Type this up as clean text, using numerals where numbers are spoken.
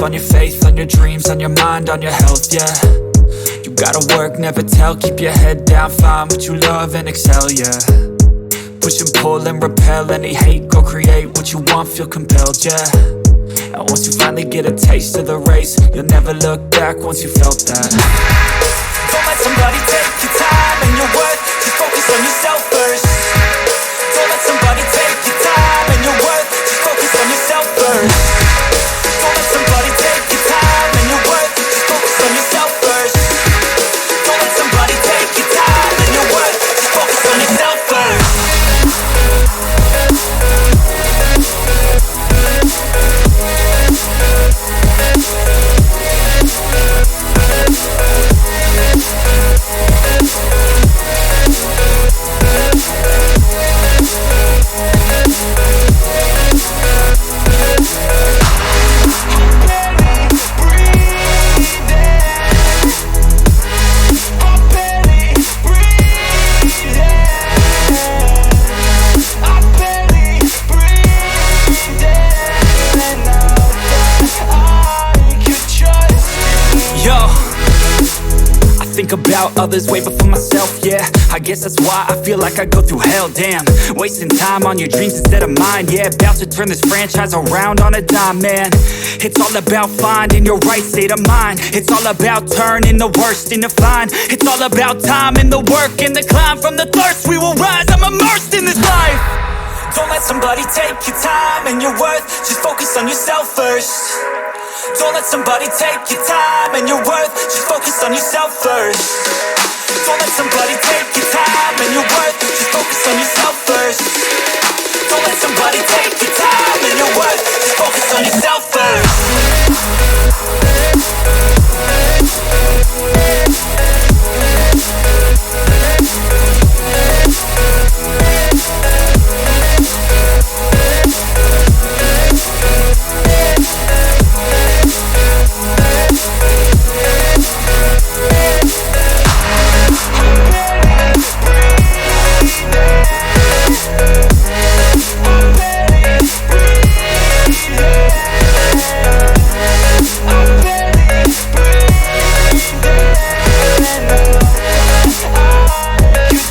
on your faith, on your dreams, on your mind, on your health, yeah. You gotta work, never tell, keep your head down, find what you love and excel, yeah. Push and pull and repel any hate, go create what you want, feel compelled, yeah. And once you finally get a taste of the race, you'll never look back once you felt that. Don't let somebody take your time and your worth, just focus on yourself first. Don't let somebody take your time and your worth, just focus on yourself first. Don't let somebody take your time and your worth, just focus on yourself first. Don't let somebody take your time and your worth, just focus on yourself first. Think about others way before myself, yeah. I guess that's why I feel like I go through hell, damn. Wasting time on your dreams instead of mine, yeah. About to turn this franchise around on a dime, man. It's all about finding your right state of mind. It's all about turning the worst into fine. It's all about time and the work and the climb. From the thirst we will rise, I'm immersed in this life. Don't let somebody take your time and your worth, just focus on yourself first. Don't let somebody take your time and your worth, just focus on yourself first. Don't let somebody take your time and your worth, just focus on yourself first. Don't let somebody take your time